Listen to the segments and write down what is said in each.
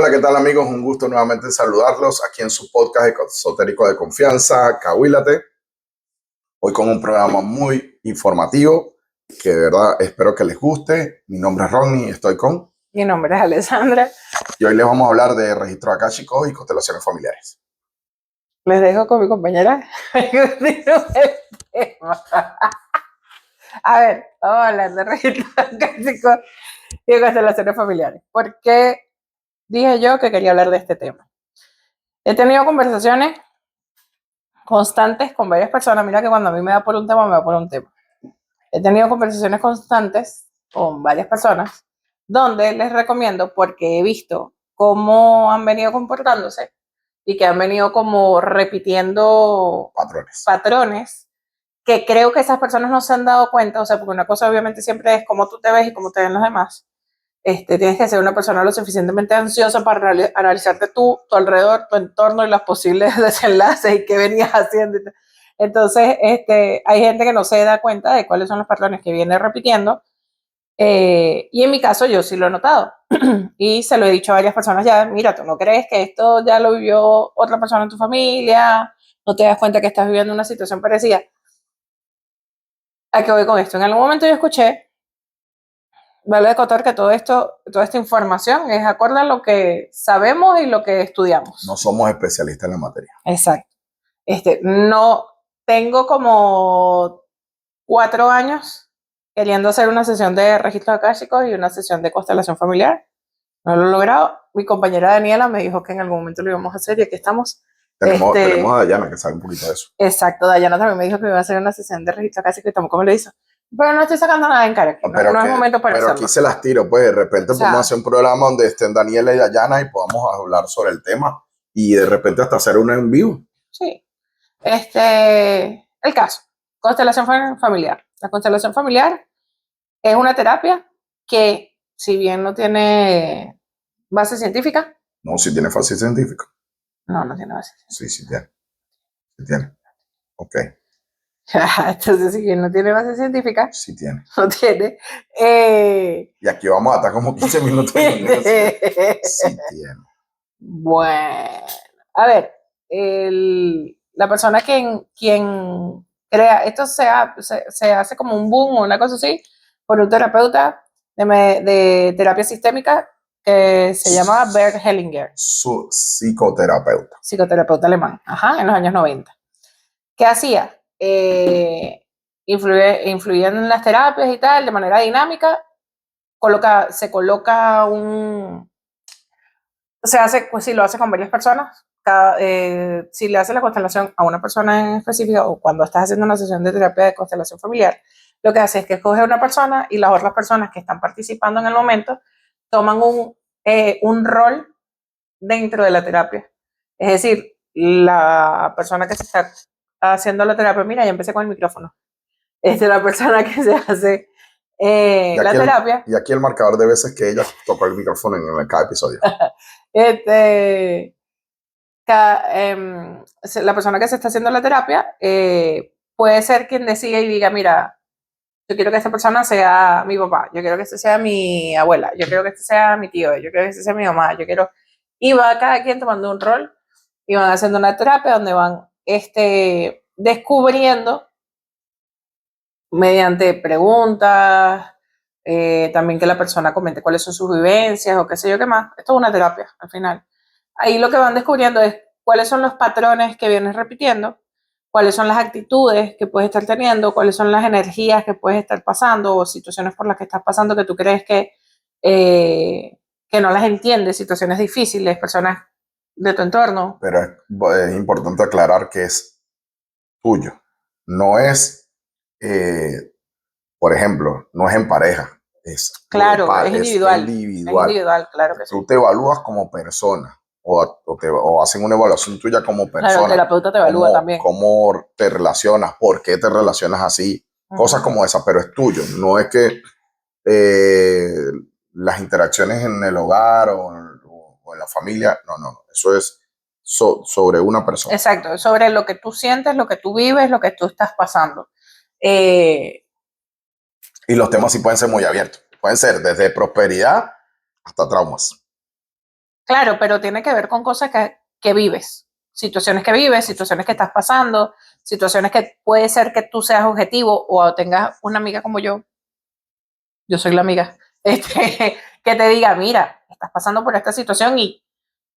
Hola, ¿qué tal amigos? Un gusto nuevamente saludarlos aquí en su podcast esotérico de confianza, Cahuílate. Hoy con un programa muy informativo que de verdad espero que les guste. Mi nombre es Ronnie, estoy con... Mi nombre es Alessandra. Y hoy les vamos a hablar de registros akáshicos y constelaciones familiares. Les dejo con mi compañera. A ver, vamos a hablar de registros akáshicos y constelaciones familiares. ¿Por qué dije yo que quería hablar de este tema? He tenido conversaciones constantes con varias personas. Mira que cuando a mí me da por un tema, me da por un tema. He tenido conversaciones constantes con varias personas donde les recomiendo, porque he visto cómo han venido comportándose y que han venido como repitiendo patrones que creo que esas personas no se han dado cuenta. O sea, porque una cosa obviamente siempre es cómo tú te ves y cómo te ven los demás. Tienes que ser una persona lo suficientemente ansiosa para analizarte tú, tu alrededor, tu entorno y los posibles desenlaces y qué venías haciendo. Entonces, hay gente que no se da cuenta de cuáles son los patrones que viene repitiendo. Y en mi caso yo sí lo he notado y se lo he dicho a varias personas ya. Mira, tú no crees que esto ya lo vivió otra persona en tu familia, no te das cuenta que estás viviendo una situación parecida. ¿A qué voy con esto? En algún momento yo escuché, vale acotar que todo esto, toda esta información es acorde a lo que sabemos y lo que estudiamos. No somos especialistas en la materia. Exacto. No tengo como 4 años queriendo hacer una sesión de registros akáshicos y una sesión de constelación familiar. No lo he logrado. Mi compañera Daniela me dijo que en algún momento lo íbamos a hacer y aquí estamos. Tenemos a Dayana que sabe un poquito de eso. Exacto, Dayana también me dijo que iba a hacer una sesión de registro akáshicos y tampoco me lo hizo. Pero no estoy sacando nada en cara aquí, no es momento para hacerlo. Pero aquí se las tiro, pues de repente podemos hacer un programa donde estén Daniela y Dayana y podamos hablar sobre el tema y de repente hasta hacer uno en vivo. Sí. El caso, constelación familiar. La constelación familiar es una terapia que, si bien no tiene base científica. No, sí tiene base científica. No tiene base científica. Sí tiene. Sí tiene. Ok. Entonces, si bien no tiene base científica. Sí tiene. No tiene. Y aquí vamos a estar como 15 minutos. Sí tiene. Bueno, a ver, la persona quien crea, esto se hace como un boom o una cosa así, por un terapeuta de terapia sistémica que se llama Bert Hellinger. Su psicoterapeuta. Psicoterapeuta alemán, en los años 90. ¿Qué hacía? Influía en las terapias y tal, de manera dinámica. Se coloca si lo hace con varias personas, si le hace la constelación a una persona en específico o cuando estás haciendo una sesión de terapia de constelación familiar, lo que hace es que escoge a una persona y las otras personas que están participando en el momento toman un rol dentro de la terapia. Es decir, la persona que se está haciendo la terapia, mira, ya empecé con el micrófono. La persona que se hace la terapia. Y aquí el marcador de veces que ella tocó el micrófono en cada episodio. La persona que se está haciendo la terapia puede ser quien decida y diga, mira, yo quiero que esta persona sea mi papá, yo quiero que este sea mi abuela, yo quiero que este sea mi tío, yo quiero que este sea mi mamá, y va cada quien tomando un rol y van haciendo una terapia donde van descubriendo mediante preguntas, también que la persona comente cuáles son sus vivencias o qué sé yo qué más. Esto es una terapia al final. Ahí lo que van descubriendo es cuáles son los patrones que vienes repitiendo, cuáles son las actitudes que puedes estar teniendo, cuáles son las energías que puedes estar pasando o situaciones por las que estás pasando que tú crees que no las entiendes, situaciones difíciles, personas de tu entorno. Pero es importante aclarar que es tuyo. No es, por ejemplo, no es en pareja. Es individual. Es individual, claro que sí. Tú te evalúas como persona o hacen una evaluación tuya como persona. Claro, el terapeuta te evalúa también. ¿Cómo te relacionas? ¿Por qué te relacionas así? Cosas como esas, pero es tuyo. No es que las interacciones en el hogar o en la familia, no. Eso es sobre una persona. Exacto, sobre lo que tú sientes, lo que tú vives, lo que tú estás pasando. Y los temas sí pueden ser muy abiertos. Pueden ser desde prosperidad hasta traumas. Claro, pero tiene que ver con cosas que vives, situaciones que estás pasando, situaciones que puede ser que tú seas objetivo o tengas una amiga como yo soy la amiga, que te diga, mira, estás pasando por esta situación y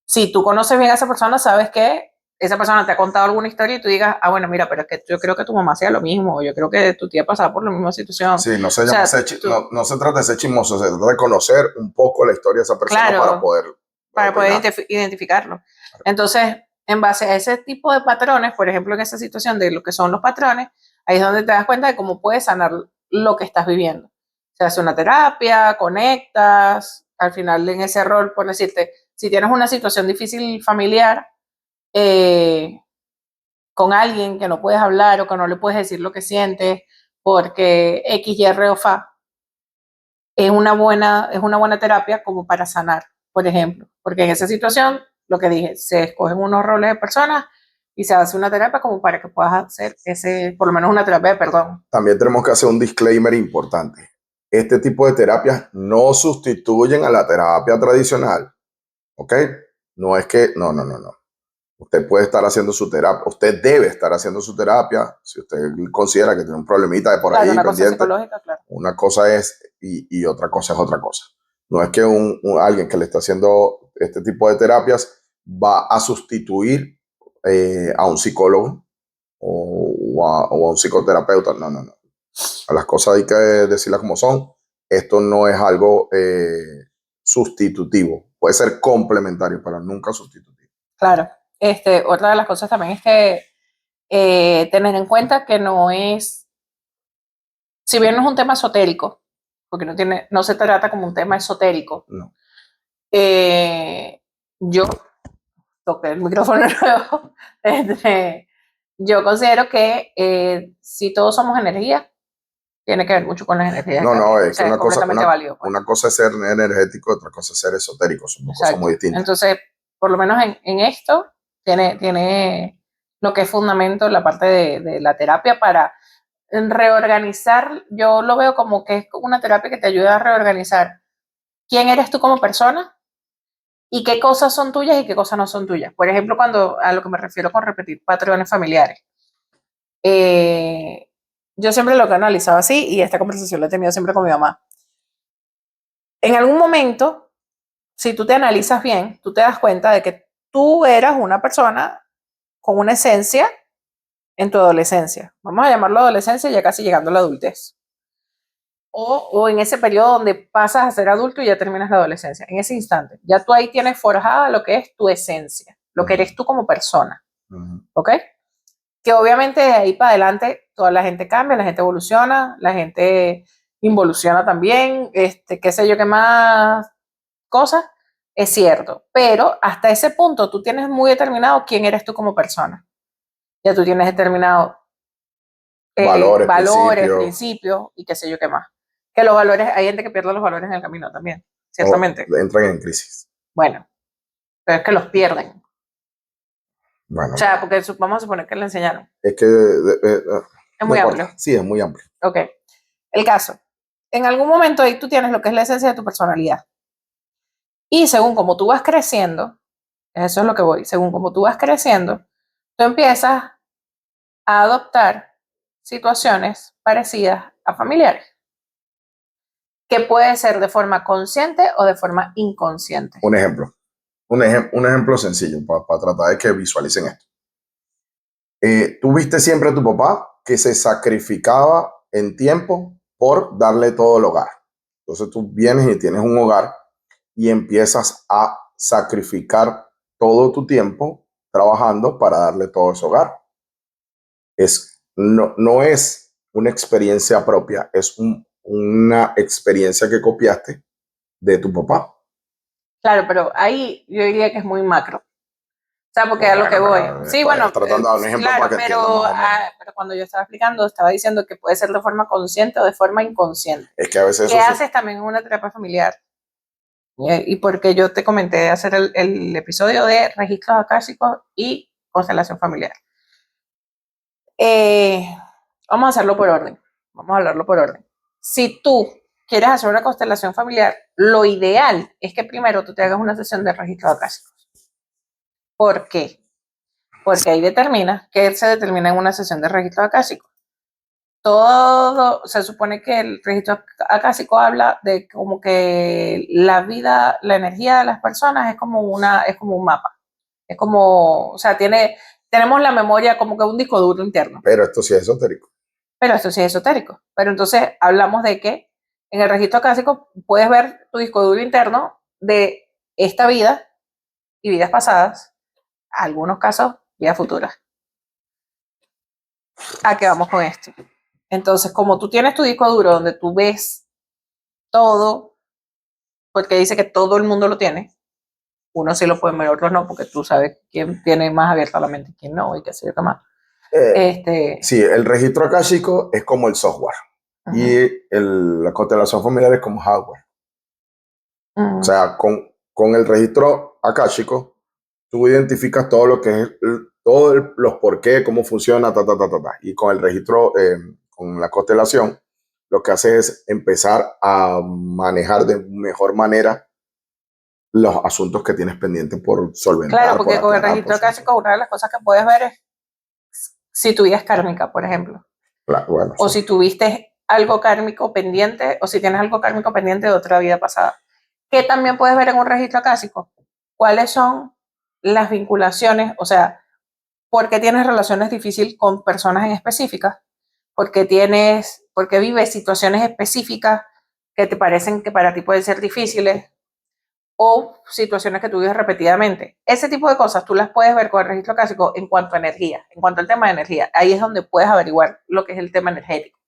si tú conoces bien a esa persona, sabes que esa persona te ha contado alguna historia y tú digas, ah, bueno, mira, pero es que yo creo que tu mamá hacía lo mismo, o yo creo que tu tía pasaba por la misma situación. Sí, no se O llama sea, no se trata de ser chismoso, se trata de conocer un poco la historia de esa persona para claro, poder para poder opinar. identificarlo. Entonces, en base a ese tipo de patrones, por ejemplo, en esa situación de lo que son los patrones, ahí es donde te das cuenta de cómo puedes sanar lo que estás viviendo. Se hace una terapia, conectas, al final en ese rol, por decirte, si tienes una situación difícil familiar, con alguien que no puedes hablar o que no le puedes decir lo que sientes porque X, Y, R o Fa, es una buena terapia como para sanar, por ejemplo. Porque en esa situación, lo que dije, se escogen unos roles de personas y se hace una terapia como para que puedas hacer por lo menos una terapia de perdón. También tenemos que hacer un disclaimer importante. Este tipo de terapias no sustituyen a la terapia tradicional, ¿ok? No es que, no. Usted puede estar haciendo su terapia, usted debe estar haciendo su terapia si usted considera que tiene un problemita de por Claro, ahí una cosa pendiente. psicológica, claro. Una cosa es y otra cosa es otra cosa. No es que alguien que le está haciendo este tipo de terapias va a sustituir a un psicólogo o a un psicoterapeuta. No. A las cosas hay que decirlas como son. Esto no es algo sustitutivo. Puede ser complementario, pero nunca sustitutivo. Claro. Otra de las cosas también es que tener en cuenta que no es, si bien no es un tema esotérico, porque no se trata como un tema esotérico, No. Yo toqué el micrófono nuevo. Yo considero que si todos somos energía, tiene que ver mucho con las energías de cada quien. Es O que sea, es completamente válido. Pues. una cosa es ser energético, otra cosa es ser esotérico. Son dos cosas muy Exacto. distintas. Entonces, por lo menos en esto, tiene lo que es fundamento la parte de la terapia para reorganizar. Yo lo veo como que es una terapia que te ayuda a reorganizar quién eres tú como persona y qué cosas son tuyas y qué cosas no son tuyas. Por ejemplo, a lo que me refiero con repetir patrones familiares. Yo siempre lo he analizado así y esta conversación la he tenido siempre con mi mamá. En algún momento, si tú te analizas bien, tú te das cuenta de que tú eras una persona con una esencia en tu adolescencia. Vamos a llamarlo adolescencia ya casi llegando a la adultez. O en ese periodo donde pasas a ser adulto y ya terminas la adolescencia. En ese instante, ya tú ahí tienes forjada lo que es tu esencia, lo que eres tú como persona. ¿Ok? Que obviamente de ahí para adelante toda la gente cambia, la gente evoluciona, la gente involuciona también, qué sé yo, qué más cosas, es cierto, pero hasta ese punto tú tienes muy determinado quién eres tú como persona. Ya tú tienes determinado valores, principios y qué sé yo qué más. Que los valores, hay gente que pierde los valores en el camino también, ciertamente. O entran en crisis. Bueno, pero es que los pierden. Bueno, o sea, porque vamos a suponer que le enseñaron. es que Es muy amplio. Sí, es muy amplio. Ok. El caso. En algún momento ahí tú tienes lo que es la esencia de tu personalidad. Y según como tú vas creciendo, eso es lo que voy, según como tú vas creciendo, tú empiezas a adoptar situaciones parecidas a familiares, que puede ser de forma consciente o de forma inconsciente. Un ejemplo. Un ejemplo sencillo para tratar de que visualicen esto. Tú viste siempre a tu papá que se sacrificaba en tiempo por darle todo el hogar. Entonces tú vienes y tienes un hogar y empiezas a sacrificar todo tu tiempo trabajando para darle todo ese hogar. No es una experiencia propia, es una experiencia que copiaste de tu papá. Claro, pero ahí yo diría que es muy macro. O sea, porque a lo que voy. Sí, bueno, tratando de dar un ejemplo claro, para que entiendan más o menos. Pero cuando yo estaba explicando, estaba diciendo que puede ser de forma consciente o de forma inconsciente. Es que a veces ¿Qué haces también en una terapia familiar? Y porque yo te comenté de hacer el episodio de registros akáshicos y constelación familiar. Vamos a hacerlo por orden. Vamos a hablarlo por orden. Si tú quieres hacer una constelación familiar, lo ideal es que primero tú te hagas una sesión de registro acásico. ¿Por qué? Porque ahí determina que se determina en una sesión de registro acásico. Todo se supone que el registro acásico habla de como que la vida, la energía de las personas es como un mapa. Es como, o sea, tenemos la memoria como que un disco duro interno. Pero esto sí es esotérico. Pero esto sí es esotérico. Pero entonces hablamos de que en el registro acásico puedes ver tu disco duro interno de esta vida y vidas pasadas, algunos casos, vidas futuras. ¿A qué vamos con esto? Entonces, como tú tienes tu disco duro donde tú ves todo, porque dice que todo el mundo lo tiene, unos sí lo pueden ver, otros no, porque tú sabes quién tiene más abierta la mente y quién no, y qué sé yo qué más. Sí, el registro acásico es como el software y la constelación familiar es como hardware. O sea, con el registro akáshico, tú identificas todo lo que es, todos los por qué, cómo funciona, ta, ta, ta, ta, ta. Y con el registro, con la constelación, lo que hace es empezar a manejar de mejor manera los asuntos que tienes pendientes por solventar. Claro, porque con el registro akáshico una de las cosas que puedes ver es si tu vida es kármica, por ejemplo. Claro, bueno, o sí. si tuviste algo kármico pendiente, o si tienes algo kármico pendiente de otra vida pasada. ¿Qué también puedes ver en un registro acásico? ¿Cuáles son las vinculaciones? O sea, ¿por qué tienes relaciones difíciles con personas en específicas? ¿Por qué vives situaciones específicas que te parecen que para ti pueden ser difíciles? O situaciones que tú vives repetidamente. Ese tipo de cosas tú las puedes ver con el registro acásico en cuanto a energía, en cuanto al tema de energía. Ahí es donde puedes averiguar lo que es el tema energético.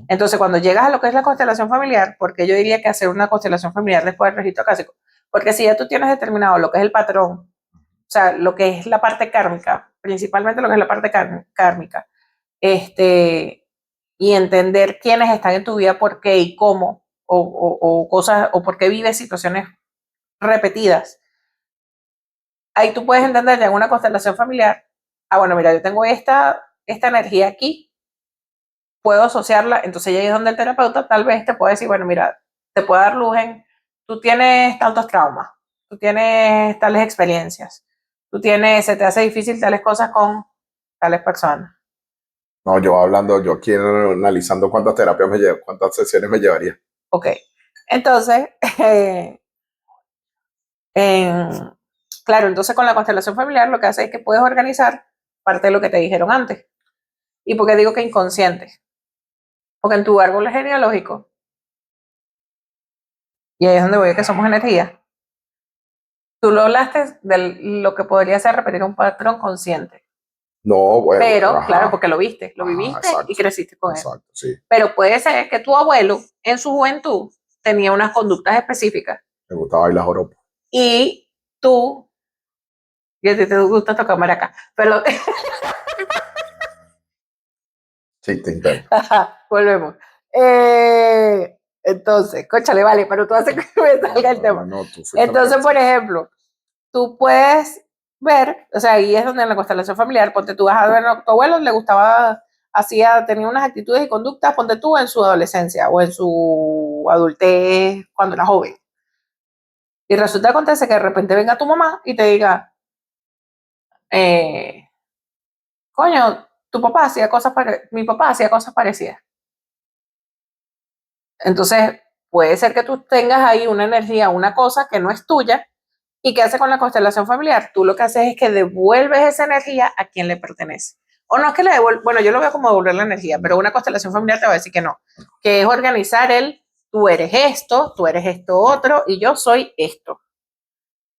Entonces, cuando llegas a lo que es la constelación familiar, porque yo diría que hacer una constelación familiar después del registro acásico, porque si ya tú tienes determinado lo que es el patrón, o sea, lo que es la parte kármica, principalmente lo que es la parte kármica, y entender quiénes están en tu vida, por qué y cómo, o cosas, o por qué vives situaciones repetidas, ahí tú puedes entender ya en una constelación familiar, bueno, mira, yo tengo esta energía aquí, puedo asociarla, entonces ahí es donde el terapeuta tal vez te puede decir, bueno, mira, te puede dar luz en, tú tienes tantos traumas, tú tienes tales experiencias, se te hace difícil tales cosas con tales personas. No, yo aquí analizando cuántas terapias me llevo, cuántas sesiones me llevaría. Ok, entonces, claro, entonces con la constelación familiar lo que hace es que puedes organizar parte de lo que te dijeron antes. ¿Y por qué digo que inconsciente? Porque en tu árbol genealógico, y ahí es donde voy a que somos energía, tú lo hablaste de lo que podría ser repetir un patrón consciente. No, bueno. Pero, Ajá, claro, porque lo viste, lo ajá, viviste exacto, y creciste con él. Exacto, sí. Pero puede ser que tu abuelo en su juventud tenía unas conductas específicas. Me gustaba bailar joropo. Y tú, y a ti te gusta tocar maraca, pero Sí, te intento. volvemos. Entonces, cóchale, vale, pero tú haces que me salga el tema. No, Entonces, por ejemplo, tú puedes ver, o sea, ahí es donde en la constelación familiar, ponte tú vas a ver a tu abuelo, le gustaba, tenía unas actitudes y conductas, ponte tú en su adolescencia o en su adultez cuando era joven. Y resulta acontece que de repente venga tu mamá y te diga, coño, mi papá hacía cosas parecidas. Entonces, puede ser que tú tengas ahí una energía, una cosa que no es tuya. ¿Y qué hace con la constelación familiar? Tú lo que haces es que devuelves esa energía a quien le pertenece. O no es que le devuelva, bueno, yo lo veo como devolver la energía, pero una constelación familiar te va a decir que no. Que es organizar tú eres esto otro, y yo soy esto.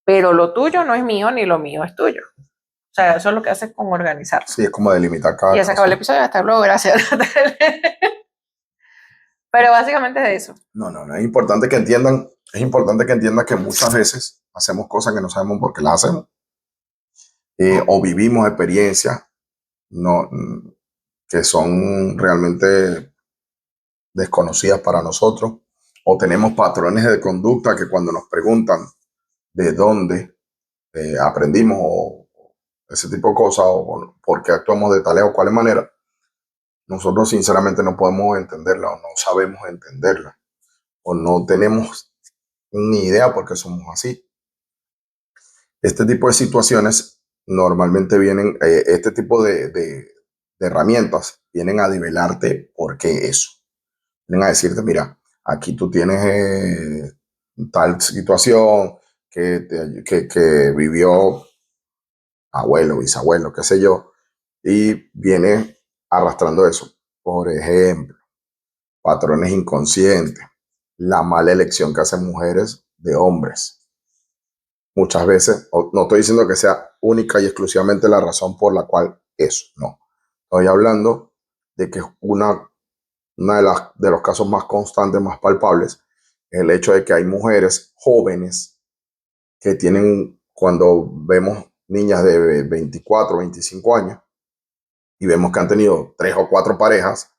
Pero lo tuyo no es mío, ni lo mío es tuyo. O sea, eso es lo que hace con organizar. Sí, es como delimitar cada Y ya se acabó el episodio, hasta luego, gracias. Pero básicamente es eso. No, es importante que entiendan, que muchas veces hacemos cosas que no sabemos por qué las hacemos. O vivimos experiencias no, que son realmente desconocidas para nosotros, o tenemos patrones de conducta que cuando nos preguntan de dónde aprendimos o ese tipo de cosas, o por qué actuamos de tal o cual manera, nosotros sinceramente no podemos entenderla o no sabemos entenderla. o no tenemos ni idea por qué somos así. Este tipo de situaciones normalmente vienen, este tipo de herramientas vienen a develarte por qué eso. Vienen a decirte, mira, aquí tú tienes tal situación que vivió abuelo, bisabuelo, qué sé yo, y viene arrastrando eso. Por ejemplo, patrones inconscientes, la mala elección que hacen mujeres de hombres. Muchas veces, no estoy diciendo que sea única y exclusivamente la razón por la cual eso, no. Estoy hablando de que una de los casos más constantes, más palpables, es el hecho de que hay mujeres jóvenes que tienen, cuando vemos niñas de 24, 25 años, y vemos que han tenido 3 o 4 parejas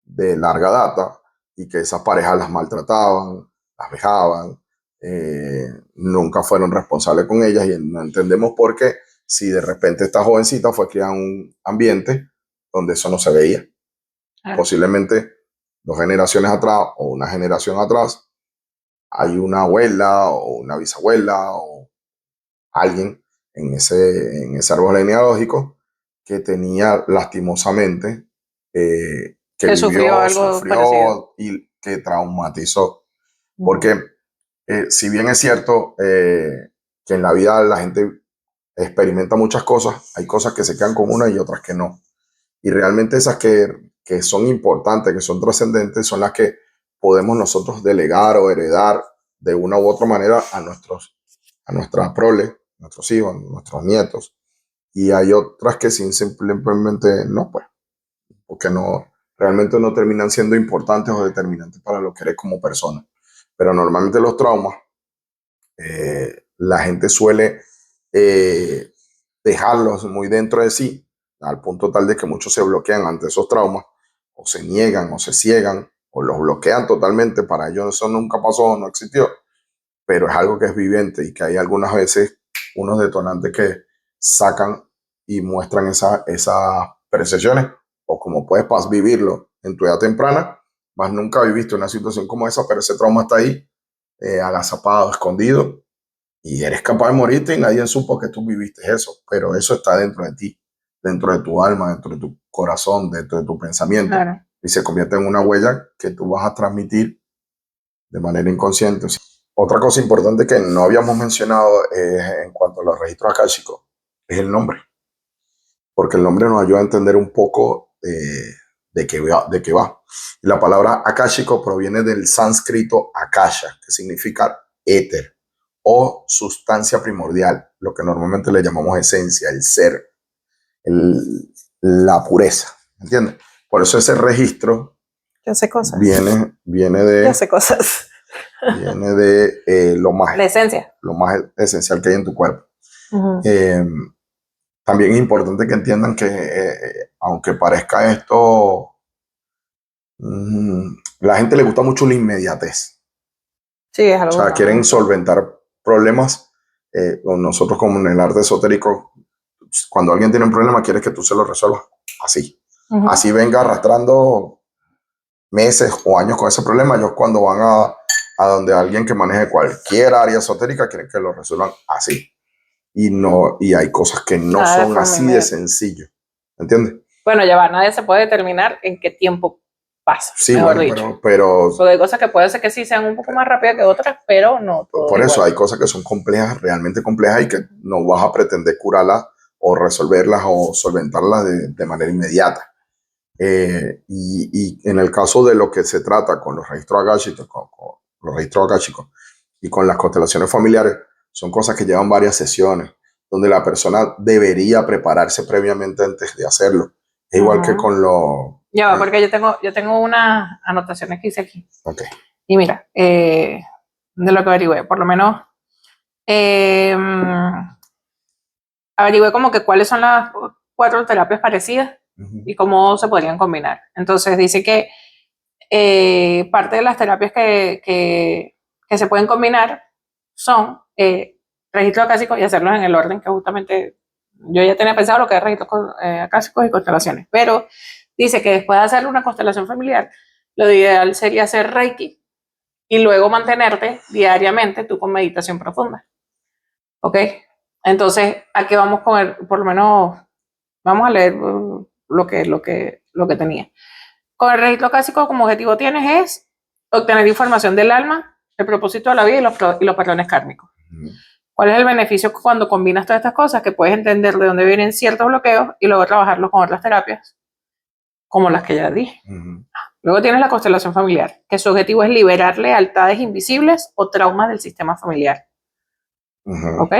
de larga data y que esas parejas las maltrataban, las vejaban, nunca fueron responsables con ellas y no entendemos por qué si de repente esta jovencita fue criada en un ambiente donde eso no se veía. Claro. Posiblemente 2 generaciones atrás o una generación atrás hay una abuela o una bisabuela o alguien en ese árbol genealógico que tenía lastimosamente, que Que sufrió vivió, algo parecido. sufrió y que traumatizó. Porque si bien es cierto que en la vida la gente experimenta muchas cosas, hay cosas que se quedan con una y otras que no. Y realmente esas que son importantes, que son trascendentes, son las que podemos nosotros delegar o heredar de una u otra manera a nuestra prole, nuestros hijos, nuestros nietos. Y hay otras que simplemente no, pues, porque no, realmente no terminan siendo importantes o determinantes para lo que eres como persona. Pero normalmente los traumas, la gente suele eh, dejarlos muy dentro de sí, al punto tal de que muchos se bloquean ante esos traumas, o se niegan, o se ciegan, o los bloquean totalmente. Para ellos eso nunca pasó, no existió, pero es algo que es viviente y que hay algunas veces unos detonantes que sacan y muestran esas percepciones, o como puedes vivirlo en tu edad temprana, más nunca viviste una situación como esa, pero ese trauma está ahí, agazapado, escondido, y eres capaz de morirte y nadie supo que tú viviste eso, pero eso está dentro de ti, dentro de tu alma, dentro de tu corazón, dentro de tu pensamiento, Claro. y se convierte en una huella que tú vas a transmitir de manera inconsciente. Otra cosa importante que no habíamos mencionado en cuanto a los registros akáshicos es el nombre, porque el nombre nos ayuda a entender un poco de qué va. La palabra akáshico proviene del sánscrito akasha, que significa éter o sustancia primordial, lo que normalmente le llamamos esencia, el ser, la pureza, ¿entiendes? Por eso ese registro Yo sé cosas. viene Yo de, sé cosas. viene de La esencia. lo más esencial que hay en tu cuerpo. Eh, También es importante que entiendan que aunque parezca esto, la gente le gusta mucho la inmediatez. Sí, es O algo sea, que no me quieren gusta. solventar problemas. Con nosotros como en el arte esotérico, cuando alguien tiene un problema, quieres que tú se lo resuelvas así. Así venga arrastrando meses o años con ese problema. Ellos cuando van a donde alguien que maneje cualquier área esotérica, quieren que lo resuelvan así. Y hay cosas que no Nada de son forma así de inmediata. sencillo. ¿Entiendes? Bueno, ya va, nadie se puede determinar en qué tiempo pasa, Sí, mejor bueno, dicho. pero Porque hay cosas que puede ser que sí sean un poco más rápidas que otras, pero no todo por eso igual. hay cosas que son complejas, realmente complejas, y que no vas a pretender curarlas o resolverlas o solventarlas de manera inmediata. Y en el caso de lo que se trata con los registros akáshicos, con los registros akáshicos y con las constelaciones familiares, son cosas que llevan varias sesiones, donde la persona debería prepararse previamente antes de hacerlo. Es igual que con los... Ya va, porque yo tengo unas anotaciones que hice aquí. Ok. Y mira, de lo que averigüé, por lo menos averigüé como que cuáles son las 4 terapias parecidas y cómo se podrían combinar. Entonces dice que parte de las terapias que se pueden combinar son registros acásicos y hacerlos en el orden que justamente yo ya tenía pensado lo que es registros acásicos y constelaciones, pero dice que después de hacer una constelación familiar, lo ideal sería hacer Reiki y luego mantenerte diariamente tú con meditación profunda. ¿Ok? Entonces, aquí vamos con por lo menos, vamos a leer lo que tenía. Con el registro clásico como objetivo tienes es obtener información del alma, el propósito de la vida y los patrones kármicos. ¿Cuál es el beneficio cuando combinas todas estas cosas? Que puedes entender de dónde vienen ciertos bloqueos y luego trabajarlos con otras terapias, como las que ya dije. Luego tienes la constelación familiar, que su objetivo es liberar lealtades invisibles o traumas del sistema familiar. ¿Ok?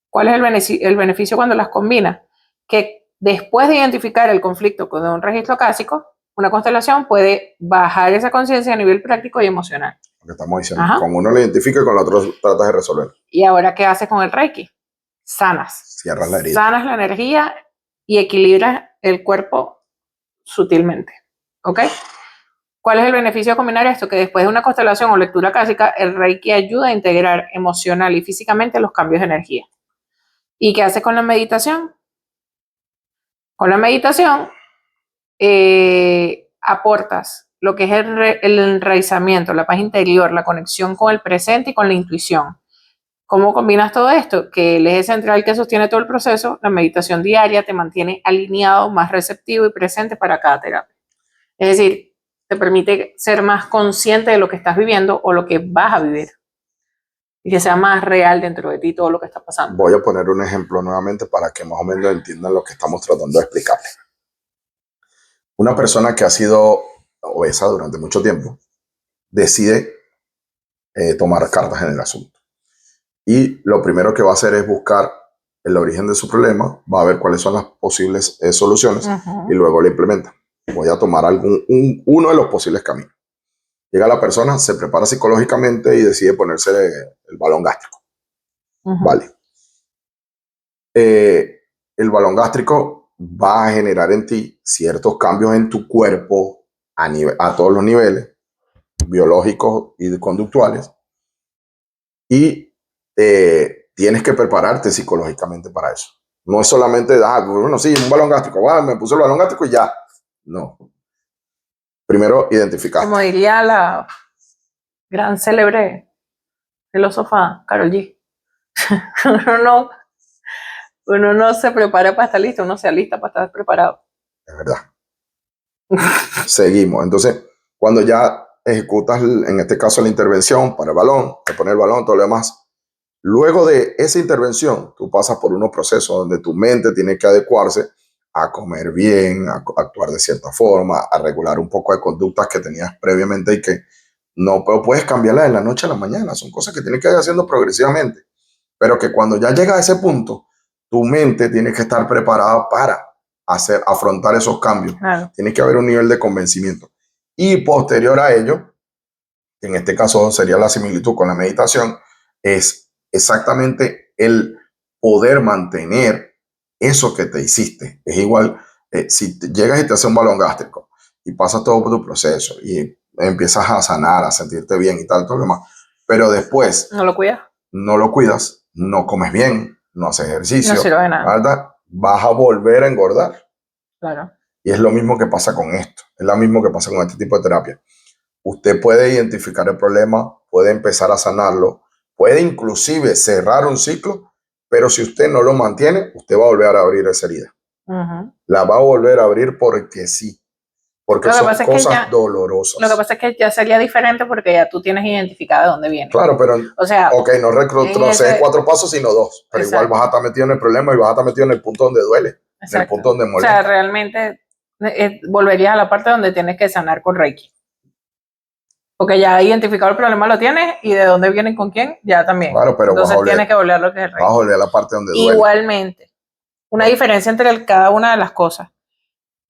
¿Cuál es el beneficio cuando las combinas? Que después de identificar el conflicto con un registro clásico, una constelación puede bajar esa conciencia a nivel práctico y emocional. Lo que estamos diciendo. Con uno lo identifica y con el otro tratas de resolver. ¿Y ahora qué haces con el Reiki? Sanas. Cierras la herida. Sanas la energía y equilibras el cuerpo sutilmente. ¿Ok? ¿Cuál es el beneficio de combinar esto? Que después de una constelación o lectura clásica, el Reiki ayuda a integrar emocional y físicamente los cambios de energía. ¿Y qué haces con la meditación? Con la meditación aportas lo que es el enraizamiento, la paz interior, la conexión con el presente y con la intuición. ¿Cómo combinas todo esto? Que el eje central que sostiene todo el proceso, la meditación diaria, te mantiene alineado, más receptivo y presente para cada terapia. Es decir, te permite ser más consciente de lo que estás viviendo o lo que vas a vivir. Y que sea más real dentro de ti todo lo que está pasando. Voy a poner un ejemplo nuevamente para que más o menos entiendan lo que estamos tratando de explicarles. Una persona que ha sido obesa durante mucho tiempo decide tomar cartas en el asunto. Y lo primero que va a hacer es buscar el origen de su problema, va a ver cuáles son las posibles soluciones y luego lo implementa. Voy a tomar uno de los posibles caminos. Llega la persona, se prepara psicológicamente y decide ponerse el balón gástrico. Vale. El balón gástrico va a generar en ti ciertos cambios en tu cuerpo a todos los niveles, biológicos y conductuales, y tienes que prepararte psicológicamente para eso. No es solamente, bueno, sí, un balón gástrico, me puse el balón gástrico y ya. No. Primero, identificar. Como diría la gran célebre filósofa Karol G. uno no se prepara para estar listo, uno se alista para estar preparado. Es verdad. Seguimos. Entonces, cuando ya ejecutas, en este caso, la intervención para el balón, te pones el balón, todo lo demás, luego de esa intervención, tú pasas por unos procesos donde tu mente tiene que adecuarse a comer bien, a actuar de cierta forma, a regular un poco de conductas que tenías previamente y que no puedes cambiarlas de la noche a la mañana. Son cosas que tienes que ir haciendo progresivamente. Pero que cuando ya llega a ese punto, tu mente tiene que estar preparada para afrontar esos cambios. Claro. Tiene que haber un nivel de convencimiento. Y posterior a ello, en este caso sería la similitud con la meditación, es exactamente el poder mantener eso que te hiciste. Es igual, si llegas y te haces un balón gástrico y pasas todo por tu proceso y empiezas a sanar, a sentirte bien y tal, todo lo demás, pero después no lo cuidas, no comes bien, no haces ejercicio, no sirve de nada. ¿verdad? Vas a volver a engordar. Claro. Y es lo mismo que pasa con esto, es lo mismo que pasa con este tipo de terapia. Usted puede identificar el problema, puede empezar a sanarlo, puede inclusive cerrar un ciclo, pero si usted no lo mantiene, usted va a volver a abrir esa herida. La va a volver a abrir porque sí, porque son cosas dolorosas. Lo que pasa es que ya sería diferente porque ya tú tienes identificado de dónde viene. Claro, pero o sea, ok, no retrocedes 4 pasos, sino 2, pero exacto, igual vas a estar metido en el problema y vas a estar metido en el punto donde duele, exacto, en el punto donde molesta. O sea, realmente volverías a la parte donde tienes que sanar con Reiki. Porque ya identificado el problema lo tienes y de dónde vienen con quién, ya también. Claro, pero entonces tienes que volver a lo que es el Reiki. Vas a volver a la parte donde duele. Igualmente, una diferencia entre cada una de las cosas.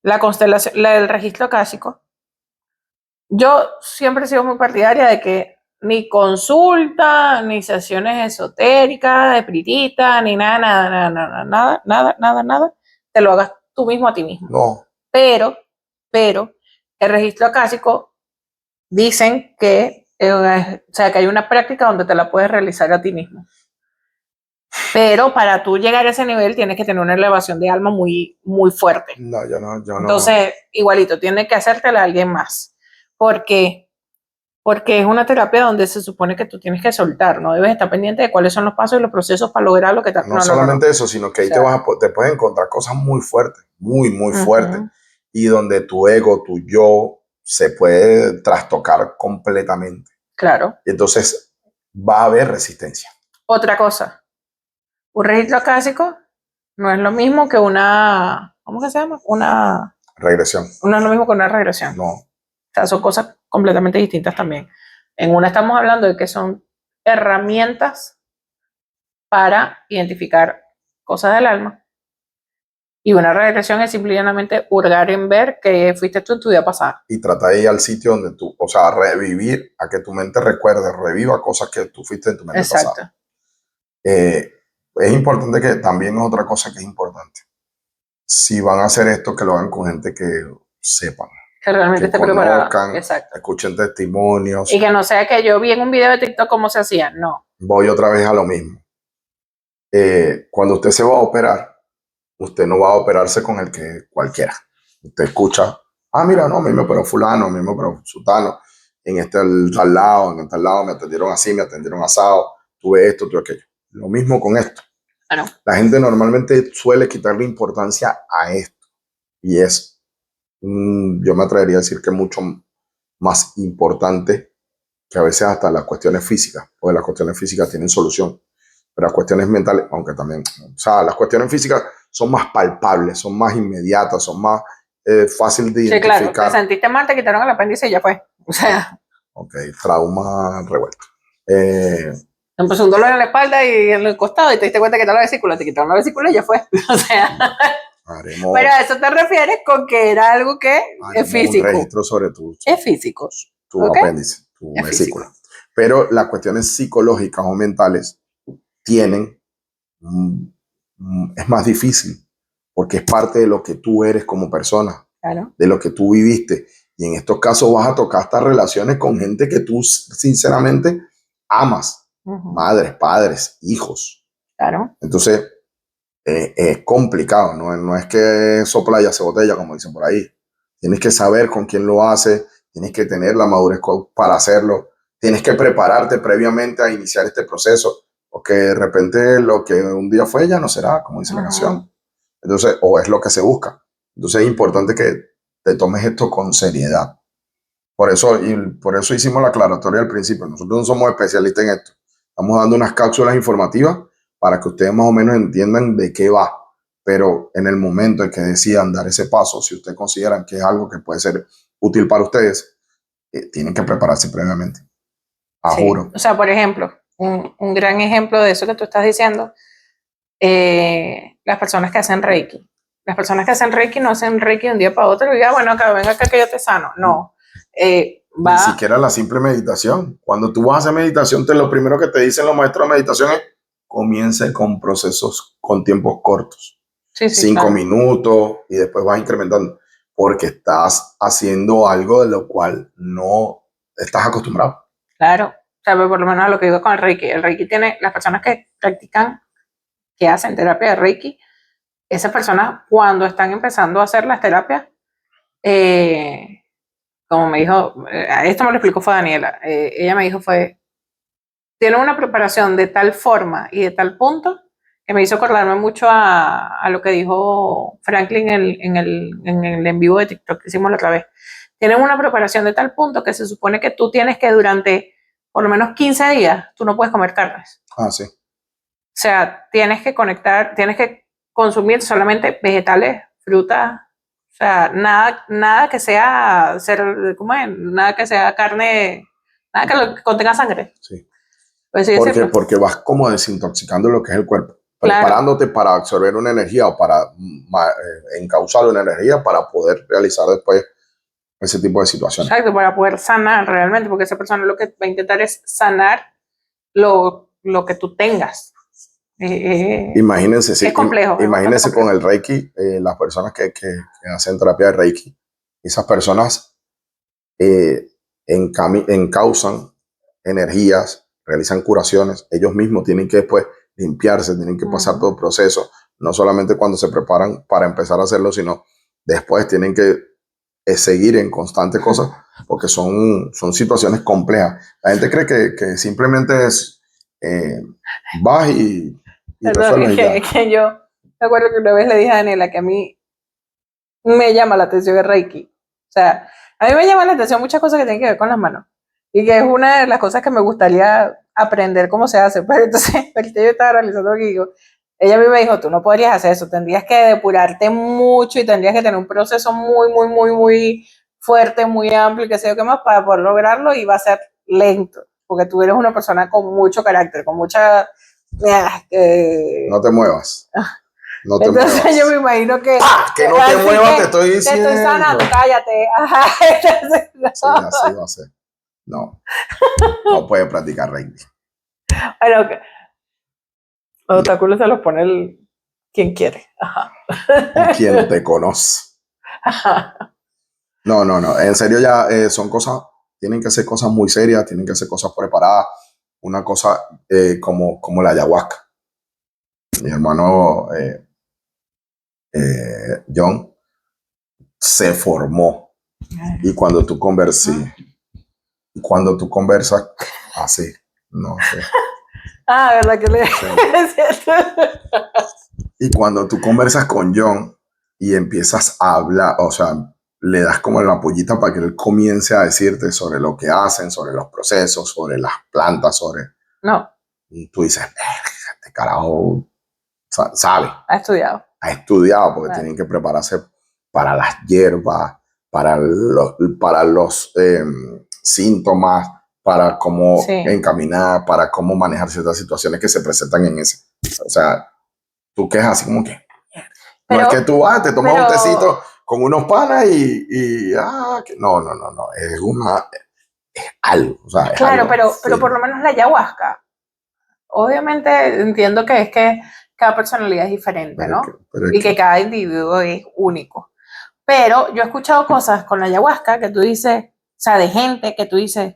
La constelación, el registro akáshico. Yo siempre he sido muy partidaria de que ni consulta, ni sesiones esotéricas, espiritistas, ni nada, te lo hagas tú mismo a ti mismo. No. Pero, el registro akáshico dicen que, o sea, que hay una práctica donde te la puedes realizar a ti mismo. Pero para tú llegar a ese nivel tienes que tener una elevación de alma muy, muy fuerte. No, yo no. Entonces, igualito, tienes que hacértela a alguien más. Porque porque es una terapia donde se supone que tú tienes que soltar, no debes estar pendiente de cuáles son los pasos y los procesos para lograr lo que te... No solamente eso, sino que ahí O sea, te puedes encontrar cosas muy fuertes, muy, muy fuertes, ujú, y donde tu ego, tu yo, se puede trastocar completamente. claro. Y entonces va a haber resistencia. Otra cosa, un registro acásico no es lo mismo que una, ¿cómo que se llama? Regresión. No es lo mismo que una regresión. No. O sea, son cosas completamente distintas también. En una estamos hablando de que son herramientas para identificar cosas del alma. Y una regresión es simplemente hurgar en ver que fuiste tú en tu vida pasada. Y trata de ir al sitio donde tú, o sea, revivir, a que tu mente recuerde, reviva cosas que tú fuiste en tu mente Exacto. pasada. Es importante que también es otra cosa que es importante. Si van a hacer esto, que lo hagan con gente que sepan, Que realmente que esté preparada. conozcan, Exacto. escuchen testimonios. Y que no sea que yo vi en un video de TikTok cómo se hacía. No. Voy otra vez a lo mismo. Cuando usted se va a operar, usted no va a operarse con el que cualquiera. Usted escucha, ah, mira, no, a mí me operó fulano, a mí me operó sutano, en este tal lado, en tal lado me atendieron así, me atendieron asado, tuve esto, tuve aquello. Lo mismo con esto. Bueno. La gente normalmente suele quitarle importancia a esto y es, yo me atrevería a decir que mucho más importante que a veces hasta las cuestiones físicas, porque las cuestiones físicas tienen solución, pero las cuestiones mentales, aunque también, o sea, las cuestiones físicas son más palpables, son más inmediatas, son más fácil de identificar. Sí, claro, te sentiste mal, te quitaron el apéndice y ya fue. O sea. Ok, trauma revuelto. Empezó un dolor en la espalda y en el costado y te diste cuenta que te la vesícula, te quitaron la vesícula y ya fue. O sea. Haremos, pero a eso te refieres con que era algo que es físico. Un registro sobre es físico. Tu ¿Okay? apéndice, tu es vesícula. Físico. Pero las cuestiones psicológicas o mentales tienen, es más difícil, porque es parte de lo que tú eres como persona, claro. de lo que tú viviste. Y en estos casos vas a tocar estas relaciones con gente que tú sinceramente amas, madres, padres, hijos. Claro. Entonces, es complicado, no es que sopla y hace botella, como dicen por ahí. Tienes que saber con quién lo hace, tienes que tener la madurez para hacerlo, tienes que prepararte previamente a iniciar este proceso, porque de repente lo que un día fue ya no será, como dice la canción. Entonces, o es lo que se busca. Entonces es importante que te tomes esto con seriedad. Por eso hicimos la aclaratoria al principio. Nosotros no somos especialistas en esto. Estamos dando unas cápsulas informativas para que ustedes más o menos entiendan de qué va. Pero en el momento en que decidan dar ese paso, si ustedes consideran que es algo que puede ser útil para ustedes, tienen que prepararse previamente. Juro. O sea, por ejemplo, un gran ejemplo de eso que tú estás diciendo, las personas que hacen Reiki. Las personas que hacen Reiki no hacen Reiki de un día para otro y digan, bueno, acá, venga acá que yo te sano. No. Ni siquiera la simple meditación. Cuando tú vas a hacer meditación, lo primero que te dicen los maestros de meditación es comience con procesos con tiempos cortos. 5 minutos y después vas incrementando. Porque estás haciendo algo de lo cual no estás acostumbrado. Claro. O sea, por lo menos a lo que digo con el Reiki. El Reiki tiene, las personas que practican, que hacen terapia de Reiki, esas personas cuando están empezando a hacer las terapias, como me dijo, esto me lo explicó fue Daniela, ella me dijo tiene una preparación de tal forma y de tal punto que me hizo acordarme mucho a lo que dijo Franklin en el en vivo de TikTok que hicimos la otra vez. Tienen una preparación de tal punto que se supone que tú tienes que durante por lo menos 15 días, tú no puedes comer carnes. Sí. O sea, tienes que consumir solamente vegetales, frutas, o sea, nada que sea, ¿cómo es? Nada que sea carne, nada que contenga sangre. Sí. Pues sí, porque vas como desintoxicando lo que es el cuerpo, preparándote para absorber una energía o para encauzar una energía para poder realizar después ese tipo de situaciones. Exacto, para poder sanar realmente, porque esa persona lo que va a intentar es sanar lo que tú tengas. Imagínense, sí, es complejo. Imagínense con el Reiki, las personas que hacen terapia de Reiki, esas personas encausan energías, realizan curaciones, ellos mismos tienen que después limpiarse, tienen que pasar todo el proceso, no solamente cuando se preparan para empezar a hacerlo, sino después tienen que es seguir en constante cosas, porque son situaciones complejas. La gente cree que simplemente es vas y resuelves y ya. Que yo me acuerdo que una vez le dije a Daniela que a mí me llama la atención el Reiki. O sea, a mí me llama la atención muchas cosas que tienen que ver con las manos. Y que es una de las cosas que me gustaría aprender cómo se hace. Pero entonces, ahorita yo estaba realizando lo que digo. Ella a mí me dijo, tú no podrías hacer eso, tendrías que depurarte mucho y tendrías que tener un proceso muy fuerte, muy amplio, y qué sé yo qué más, para poder lograrlo, y va a ser lento, porque tú eres una persona con mucho carácter, con mucha... No te muevas. No te Entonces muevas. yo me imagino que... Que no te muevas, te estoy Te diciendo. estoy sanando, cállate. Ajá, entonces, no. Sí, así va a ser. No puedes practicar Reiki. Bueno, okay. Los obstáculos se los pone quien quiere. Ajá. Y quien te conoce. Ajá. No. En serio ya son cosas, tienen que ser cosas muy serias, tienen que ser cosas preparadas. Una cosa como la ayahuasca. Mi hermano John se formó. Y cuando tú conversas así, no sé. ¿Verdad que le Sí. Y cuando tú conversas con John y empiezas a hablar, o sea, le das como la pollita para que él comience a decirte sobre lo que hacen, sobre los procesos, sobre las plantas, No. Y tú dices, este carajo sabe. Ha estudiado. Ha estudiado porque tienen que prepararse para las hierbas, para los síntomas, para cómo encaminar, para cómo manejar ciertas situaciones que se presentan en ese. O sea, tú quejas así como que... no es que tú te tomas un tecito con unos panas y no. Es algo. O sea, es claro, algo, pero por lo menos la ayahuasca. Obviamente entiendo que es que cada personalidad es diferente, ¿no? Y que cada individuo es único. Pero yo he escuchado cosas con la ayahuasca que tú dices, o sea, de gente que tú dices,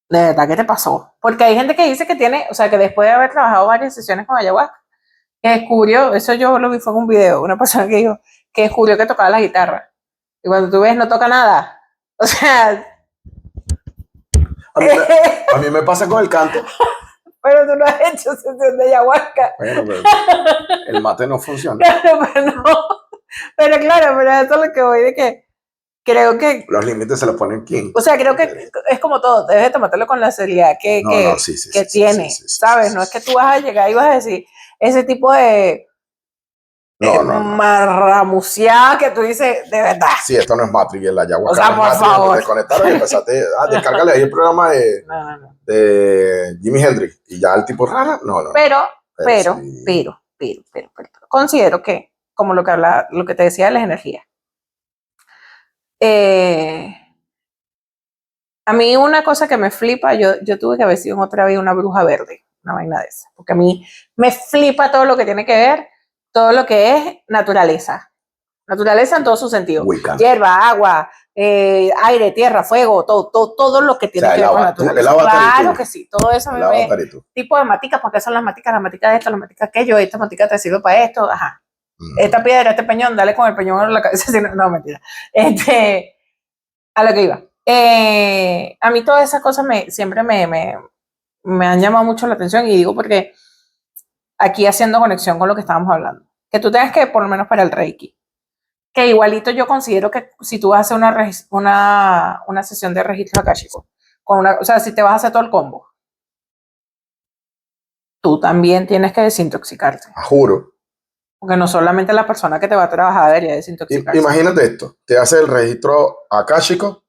¿de verdad qué te pasó? Porque hay gente que dice que tiene, o sea, que después de haber trabajado varias sesiones con ayahuasca, que descubrió, eso yo lo vi fue en un video, una persona que dijo que descubrió que tocaba la guitarra. Y cuando tú ves, no toca nada. O sea... A mí me pasa con el canto. Pero tú no has hecho sesión de ayahuasca. Bueno, pero el mate no funciona. Claro, pero no. Pero claro, pero eso es lo que voy de que creo que... los límites se los ponen quién. O sea, creo que es como todo, debes de tomártelo con la seriedad que tiene, ¿sabes? No es que tú vas a llegar y vas a decir ese tipo de marramuciada que tú dices, de verdad. Sí, esto no es Matrix, la ayahuasca. O sea, por favor. Te conectaron y empezaste a descargarle ahí el programa de Jimi Hendrix y ya el tipo rara. Pero considero que, como lo que te decía de las energías, a mí una cosa que me flipa, yo tuve que haber sido en otra vida una bruja verde, una vaina de esa, porque a mí me flipa todo lo que tiene que ver, todo lo que es naturaleza en todo su sentido, hierba, agua, aire, tierra, fuego, todo lo que tiene que ver con la naturaleza. Claro que sí, todo eso tipo de maticas, porque son las maticas de esto, las maticas aquello, esta matica te sirve para esto, ajá. Esta piedra, este peñón, dale con el peñón en la cabeza, no, mentira. A lo que iba. A mí todas esas cosas siempre me han llamado mucho la atención, y digo porque aquí haciendo conexión con lo que estábamos hablando, que tú tengas que, por lo menos para el Reiki, que igualito yo considero que si tú vas a hacer una sesión de registro akáshico, o sea, si te vas a hacer todo el combo, tú también tienes que desintoxicarte. Juro. Porque no solamente la persona que te va a trabajar debería desintoxicarse. Imagínate esto, te haces el registro akáshico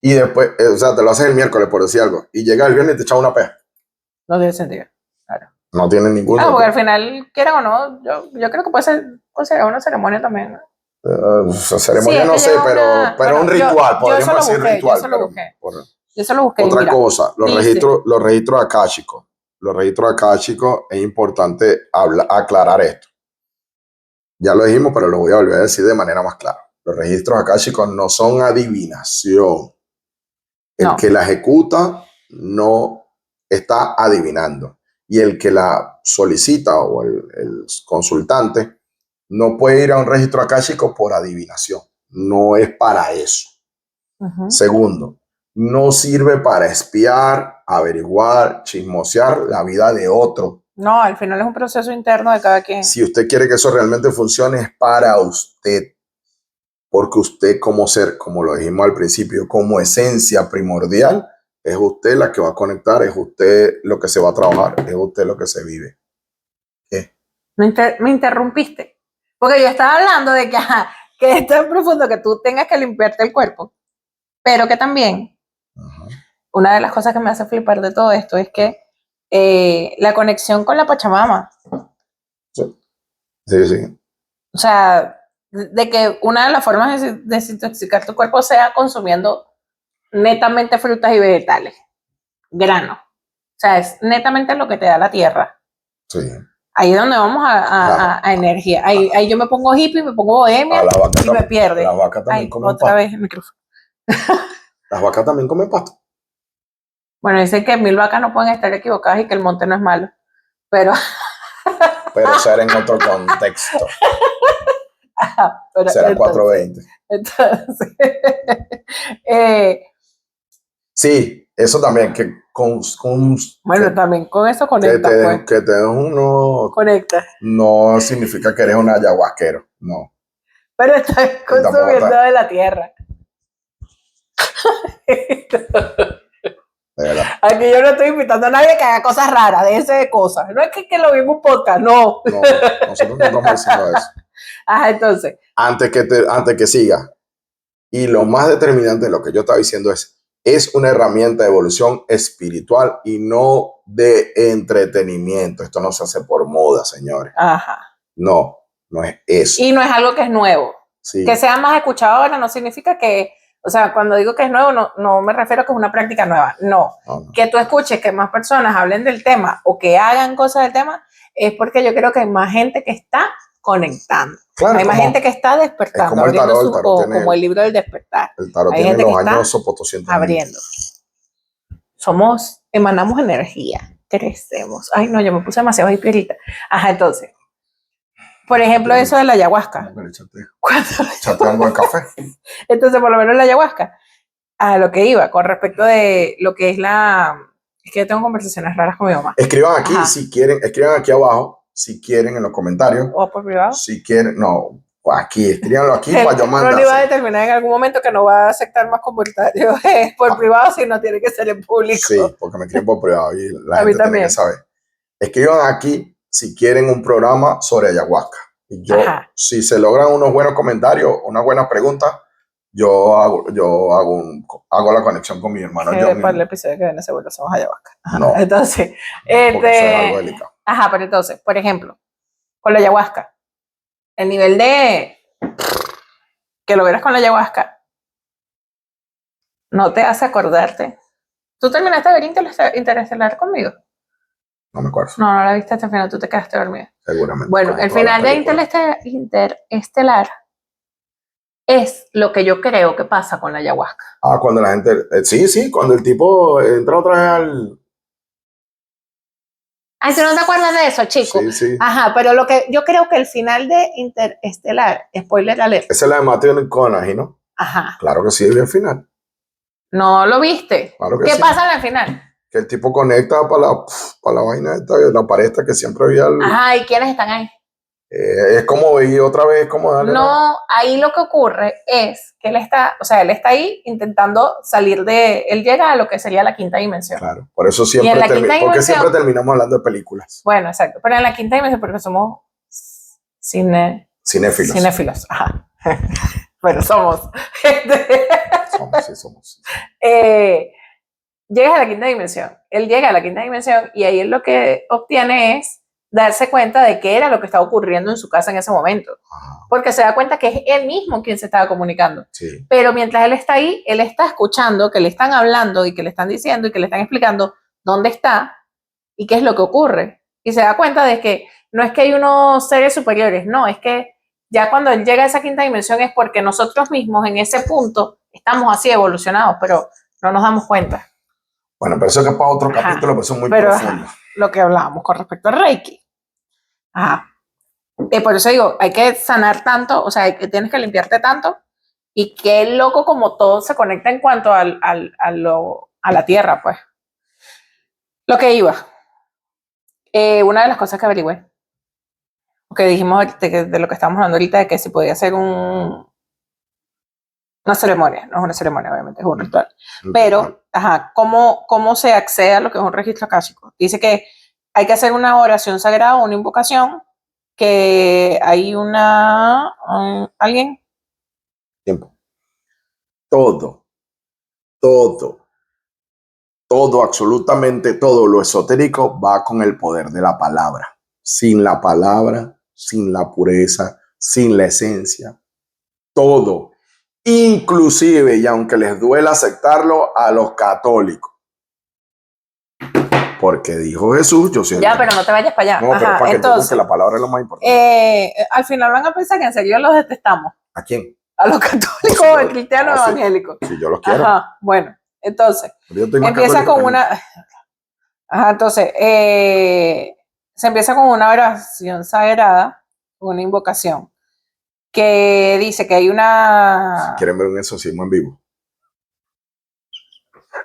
y después, o sea, te lo haces el miércoles, por decir algo, y llega el viernes y te echa una pea. No tiene sentido, claro. No tiene ningún sentido. Porque al final, quieran o no, yo creo que puede ser una ceremonia también, ¿no? Ceremonia no sé, pero un ritual, podríamos decir ritual. Yo solo busqué. Otra cosa, los registros akáshicos. Los registros akáshicos es importante aclarar esto. Ya lo dijimos, pero lo voy a volver a decir de manera más clara. Los registros akáshicos no son adivinación. El que la ejecuta no está adivinando. Y el que la solicita o el consultante no puede ir a un registro akáshico por adivinación. no es para eso. Ujú. Segundo, no sirve para espiar, averiguar, chismosear la vida de otro. No, al final es un proceso interno de cada quien. Si usted quiere que eso realmente funcione, es para usted. Porque usted como ser, como lo dijimos al principio, como esencia primordial, es usted la que va a conectar, es usted lo que se va a trabajar, es usted lo que se vive. ¿Qué? Me interrumpiste. Porque yo estaba hablando de que, ajá, que es tan profundo que tú tengas que limpiarte el cuerpo. Pero que también, Ajá. una de las cosas que me hace flipar de todo esto es que la conexión con la Pachamama. Sí, sí, sí. O sea, de que una de las formas de desintoxicar tu cuerpo sea consumiendo netamente frutas y vegetales, grano. O sea, es netamente lo que te da la tierra. Sí. Ahí es donde vamos a energía. Ahí yo me pongo hippie, me pongo bohemia y me pierde. Las vacas también Ay, comen otra pasto. vez el micrófono. Las vacas también comen pasto. Bueno, dicen que 1000 vacas no pueden estar equivocadas y que el monte no es malo. Pero, Será en otro contexto. pero Será 420. entonces Sí, eso también, que bueno, también con eso conectas, pues. que te den uno Conectas. no significa que eres un ayahuasquero, no. Pero estás consumiendo de la tierra. De verdad. Aquí yo no estoy invitando a nadie que haga cosas raras, de ese cosas. No es que lo vi en un podcast, no. No, nosotros no estamos diciendo eso. Ajá, entonces. Antes que siga. Y lo más determinante de lo que yo estaba diciendo es una herramienta de evolución espiritual y no de entretenimiento. Esto no se hace por moda, señores. Ajá. No, no es eso. Y no es algo que es nuevo. Sí. Que sea más escuchado ahora no significa que, o sea, cuando digo que es nuevo, no me refiero a que es una práctica nueva. No. Que tú escuches que más personas hablen del tema o que hagan cosas del tema, es porque yo creo que hay más gente que está conectando. Claro, hay más gente que está despertando. Como el tarot, como el libro del despertar. El tarot hay tiene gente los que años está potosientos. abriendo. Emanamos energía, crecemos. Ay, no, yo me puse demasiado hiperita. Ajá, entonces. Por ejemplo, eso de la ayahuasca. Echate algo de café. Entonces, por lo menos la ayahuasca, a lo que iba, con respecto de lo que es es que yo tengo conversaciones raras con mi mamá. Escriban aquí si quieren, escriban aquí abajo, si quieren en los comentarios. ¿O por privado? Si quieren, no, aquí, escríbanlo aquí para yo mandar. No iba a determinar en algún momento que no va a aceptar más comentarios por privado, sino tiene que ser en público. Sí, porque me escriben por privado y la gente tiene que saber. Escriban aquí si quieren un programa sobre ayahuasca. Y yo, si se logran unos buenos comentarios, unas buenas preguntas, yo hago la conexión con mi hermano. Para el episodio que viene seguro somos ayahuasca. No. Entonces, porque eso es algo delicado. Ajá, pero entonces, por ejemplo, con la ayahuasca, el nivel de que lo verás con la ayahuasca no te hace acordarte. ¿Tú terminaste de ver Interestelar conmigo? No me acuerdo. No la viste hasta el final, tú te quedaste dormida. Seguramente. Bueno, el final de Interestelar es lo que yo creo que pasa con la ayahuasca. Cuando la gente... sí, cuando el tipo entra otra vez al... Ay, ¿tú no te acuerdas de eso, chico? Sí. Ajá, pero lo que yo creo que el final de Interestelar, spoiler alert. Esa es la de Matthew McConaughey, ¿no? Ajá. Claro que sí, es el final. ¿No lo viste? Claro que ¿Qué sí. pasa en el final? Que el tipo conecta para la vaina esta, la pared esta que siempre había. Ajá, ¿y quiénes están ahí? Es como veía otra vez, como darle. No, ahí lo que ocurre es que él está ahí intentando salir él llega a lo que sería la quinta dimensión. Claro, por eso siempre, porque siempre terminamos hablando de películas. Bueno, exacto, pero en la quinta dimensión porque somos cinéfilos, ajá. Bueno, somos. Somos. Llegas a la quinta dimensión, él llega a la quinta dimensión y ahí él lo que obtiene es darse cuenta de qué era lo que estaba ocurriendo en su casa en ese momento. Porque se da cuenta que es él mismo quien se estaba comunicando. Sí. Pero mientras él está ahí, él está escuchando que le están hablando y que le están diciendo y que le están explicando dónde está y qué es lo que ocurre. Y se da cuenta de que no es que hay unos seres superiores, no, es que ya cuando él llega a esa quinta dimensión es porque nosotros mismos en ese punto estamos así evolucionados, pero no nos damos cuenta. Bueno, pero eso que es para otro capítulo, pero eso es muy profundo. Lo que hablábamos con respecto al Reiki. Ajá. Por eso digo, hay que sanar tanto, o sea, tienes que limpiarte tanto Y qué loco como todo se conecta en cuanto a la tierra, pues. Lo que iba. Una de las cosas que averigüé, que dijimos de lo que estamos hablando ahorita, de que si podía ser una ceremonia, no es una ceremonia, obviamente, es un ritual. Pero, ¿cómo se accede a lo que es un registro akáshico? Dice que hay que hacer una oración sagrada, una invocación, que hay alguien. Tiempo. Todo, absolutamente todo lo esotérico va con el poder de la palabra. Sin la palabra, sin la pureza, sin la esencia, todo. Inclusive, y aunque les duela aceptarlo, a los católicos. Porque dijo Jesús, yo soy Ya, pero no te vayas para allá. No, pero para que entonces, que la palabra es lo más importante. Al final van a pensar que en serio los detestamos. ¿A quién? A los católicos o a cristianos evangélicos. Si yo los quiero. Ajá, bueno, entonces, empieza con una... Ajá, entonces, se empieza con una oración sagrada, una invocación, que dice que hay una... ¿Quieren ver un exorcismo en vivo?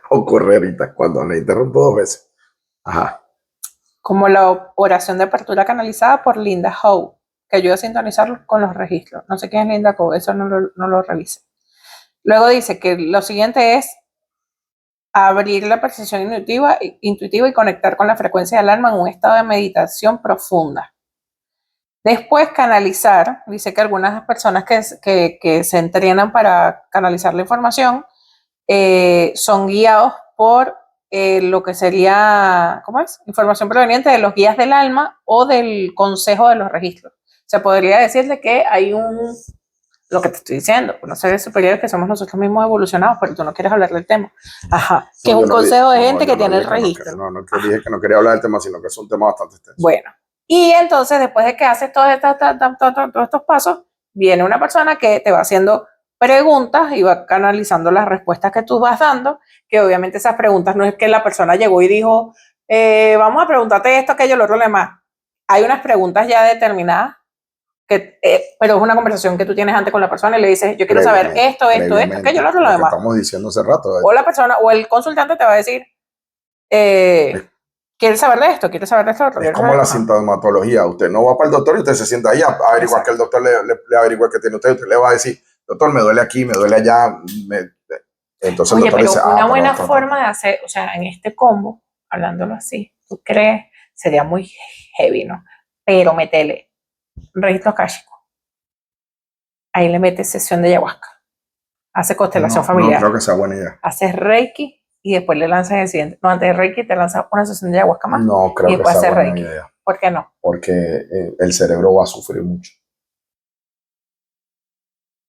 Ocurre ahorita, cuando me interrumpo 2 veces. Ajá. Como la oración de apertura canalizada por Linda Howe, que ayuda a sintonizar con los registros. No sé quién es Linda Howe, eso no lo revise. Luego dice que lo siguiente es abrir la percepción intuitiva y conectar con la frecuencia del alma en un estado de meditación profunda. Después canalizar, dice que algunas personas que se entrenan para canalizar la información son guiados por lo que sería, ¿cómo es? Información proveniente de los guías del alma o del consejo de los registros. Se podría decirle que hay lo que te estoy diciendo, unos seres superiores que somos nosotros mismos evolucionados, pero tú no quieres hablar del tema. Ajá, que es un consejo de gente que tiene el registro. No dije que no quería hablar del tema, sino que es un tema bastante extenso. Bueno, y entonces después de que haces todos estos pasos, viene una persona que te va haciendo preguntas y va canalizando las respuestas que tú vas dando, que obviamente esas preguntas no es que la persona llegó y dijo, vamos a preguntarte esto, aquello, lo otro, lo demás. Hay unas preguntas ya determinadas, pero es una conversación que tú tienes antes con la persona y le dices, yo quiero saber esto, aquello, lo otro, lo demás. Estamos diciendo hace rato. O la persona, o el consultante te va a decir, ¿quieres saber de esto? ¿Quieres saber de esto? Es como la sintomatología. Usted no va para el doctor y usted se sienta ahí a averiguar que el doctor le averigua que tiene usted. Usted le va a decir, doctor, me duele aquí, me duele allá. Entonces oye, el doctor pero dice, una buena forma de hacer, o sea, en este combo, hablándolo así, ¿tú crees? Sería muy heavy, ¿no? Pero métele registro akáshico. Ahí le metes sesión de ayahuasca. Hace constelación familiar. No creo que sea buena idea. Haces Reiki y después le lanzas el siguiente. No, antes de Reiki te lanzas una sesión de ayahuasca más. No creo que sea buena idea. ¿Por qué no? Porque el cerebro va a sufrir mucho.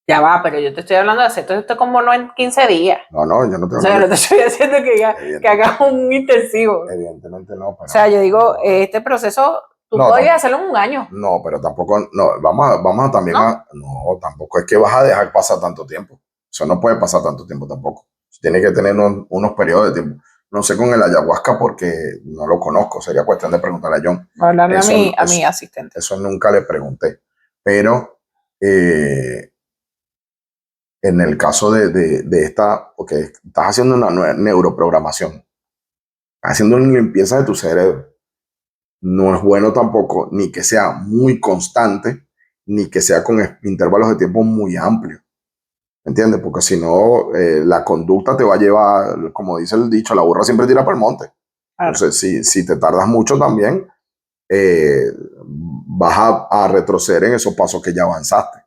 Ya va, pero yo te estoy hablando de hacer todo esto como no en 15 días. No, yo no te O sea, no te estoy diciendo que hagas un intensivo. Evidentemente no. O sea, yo digo, este proceso tú podrías hacerlo en un año. No, pero tampoco, no, vamos a también no, tampoco es que vas a dejar pasar tanto tiempo. Eso no puede pasar tanto tiempo tampoco. Tiene que tener unos periodos de tiempo. No sé con el ayahuasca porque no lo conozco. Sería cuestión de preguntarle a John. Hablarle a mi asistente. Eso nunca le pregunté. Pero en el caso de esta, porque estás haciendo una neuroprogramación, estás haciendo una limpieza de tu cerebro. No es bueno tampoco ni que sea muy constante, ni que sea con intervalos de tiempo muy amplios. ¿Me entiendes? Porque si no, la conducta te va a llevar, como dice el dicho, la burra siempre tira para el monte. Claro. Entonces, si te tardas mucho también, vas a retroceder en esos pasos que ya avanzaste.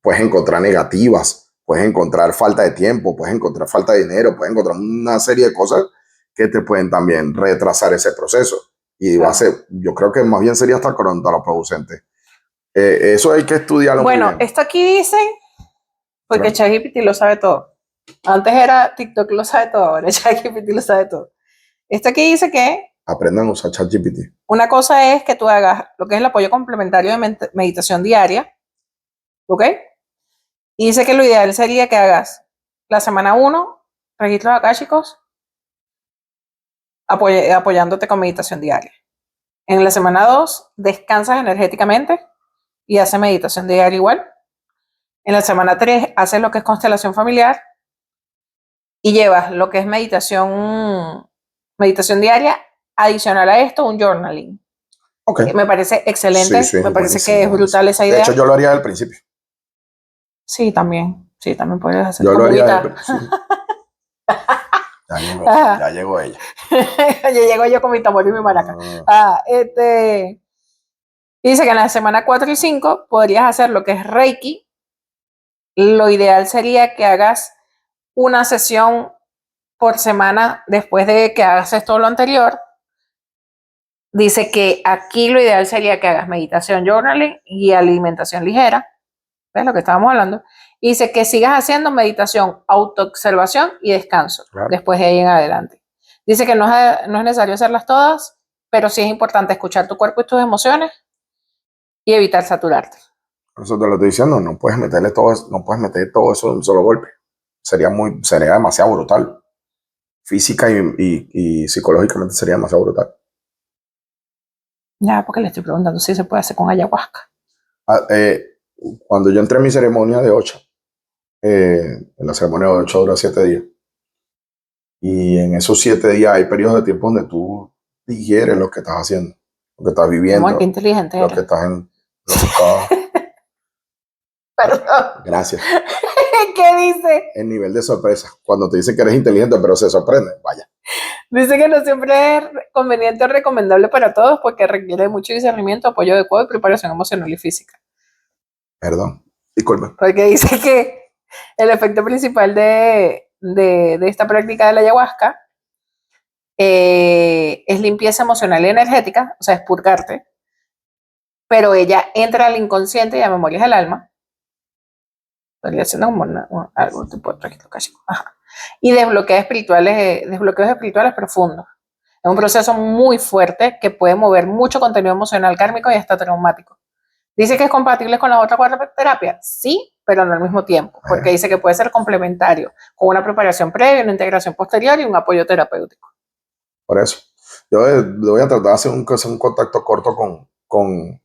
Puedes encontrar negativas, puedes encontrar falta de tiempo, puedes encontrar falta de dinero, puedes encontrar una serie de cosas que te pueden también retrasar ese proceso. Y va a ser, yo creo que más bien sería hasta contraproducente. Eso hay que estudiarlo muy bien. Bueno, esto aquí dice, porque ChatGPT lo sabe todo. Antes era TikTok lo sabe todo, ahora ChatGPT lo sabe todo. Esto aquí dice que aprendan a usar ChatGPT. Una cosa es que tú hagas lo que es el apoyo complementario de meditación diaria, ¿ok? Y dice que lo ideal sería que hagas la semana 1, registros akáshicos, apoyándote con meditación diaria. En la semana 2, descansas energéticamente y haces meditación diaria igual. En la semana 3 haces lo que es constelación familiar y llevas lo que es meditación diaria, adicional a esto, un journaling. Ok. Me parece excelente, Sí, me parece buenísimo, que es brutal buenísimo. esa De idea. hecho, yo lo haría al principio. Sí, también puedes hacer Yo lo haría comunidad. sí. Ya llegó ella. Ya llego yo con mi tambor y mi maraca. Dice que en la semana 4 y 5 podrías hacer lo que es Reiki. Lo ideal sería que hagas una sesión por semana después de que hagas todo lo anterior. Dice que aquí lo ideal sería que hagas meditación, journaling y alimentación ligera. ¿Ves lo que estábamos hablando? Y dice que sigas haciendo meditación, autoobservación y descanso. Claro. Después de ahí en adelante. Dice que no es necesario hacerlas todas, pero sí es importante escuchar tu cuerpo y tus emociones y evitar saturarte. Por eso te lo estoy diciendo, no puedes meter todo eso en un solo golpe. Sería demasiado brutal. Física y psicológicamente sería demasiado brutal. Ya, porque le estoy preguntando si se puede hacer con ayahuasca. Cuando yo entré en mi ceremonia de 8, en la ceremonia de 8 dura 7 días. Y en esos 7 días hay periodos de tiempo donde tú digieres lo que estás haciendo, lo que estás viviendo, Amor, qué inteligente lo eres. que estás en. Lo que estás, Perdón. Gracias. ¿Qué dice? El nivel de sorpresa. Cuando te dicen que eres inteligente, pero se sorprende, vaya. Dice que no siempre es conveniente o recomendable para todos porque requiere mucho discernimiento, apoyo adecuado y preparación emocional y física. Perdón, disculpe. Porque dice que el efecto principal de esta práctica de la ayahuasca es limpieza emocional y energética, o sea, es purgarte, pero ella entra al inconsciente y a memorias del alma. Podría ser como algo tipo de registro kármico. Y desbloqueos espirituales profundos. Es un proceso muy fuerte que puede mover mucho contenido emocional kármico y hasta traumático. ¿Dice que es compatible con la otra terapia? Sí, pero no al mismo tiempo, porque dice que puede ser complementario, con una preparación previa, una integración posterior y un apoyo terapéutico. Por eso. Yo voy a tratar de hacer un contacto corto con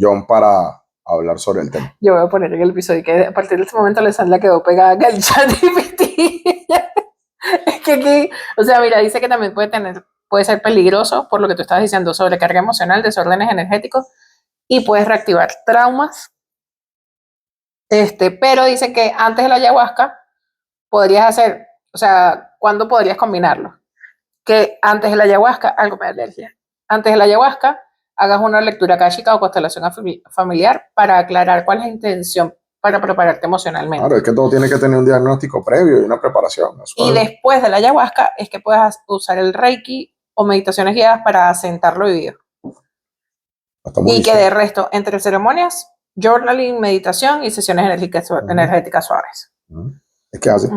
John para hablar sobre el tema. Yo voy a poner en el episodio que a partir de este momento Alessandra quedó pegada al chat Es que aquí, o sea, mira, dice que también puede ser peligroso por lo que tú estabas diciendo, sobrecarga emocional, desórdenes energéticos y puedes reactivar traumas. Pero dice que antes de la ayahuasca podrías hacer, o sea, ¿cuándo podrías combinarlo? Que antes de la ayahuasca, algo me da alergia, antes de la ayahuasca hagas una lectura akáshica o constelación familiar para aclarar cuál es la intención para prepararte emocionalmente. Claro, es que todo tiene que tener un diagnóstico previo y una preparación. Y después de la ayahuasca es que puedas usar el Reiki o meditaciones guiadas para asentar lo vivido. Y que de resto, entre ceremonias, journaling, meditación y sesiones energéticas suaves. Es que así.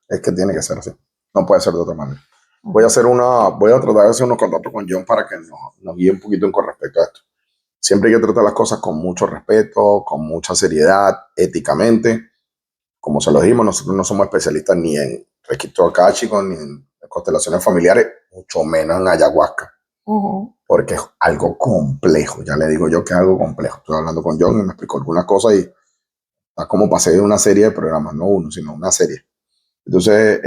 Es que tiene que ser así. No puede ser de otra manera. Voy a tratar de hacer unos contactos con John para que nos guíe un poquito con respecto a esto. Siempre hay que tratar las cosas con mucho respeto, con mucha seriedad, éticamente. Como se lo dijimos, nosotros no somos especialistas ni en registro akáshico, ni en constelaciones familiares, mucho menos en ayahuasca. Porque es algo complejo. Ya le digo yo que es algo complejo. Estoy hablando con John y me explicó algunas cosas y está como pasé de una serie de programas, no uno, sino una serie. Entonces,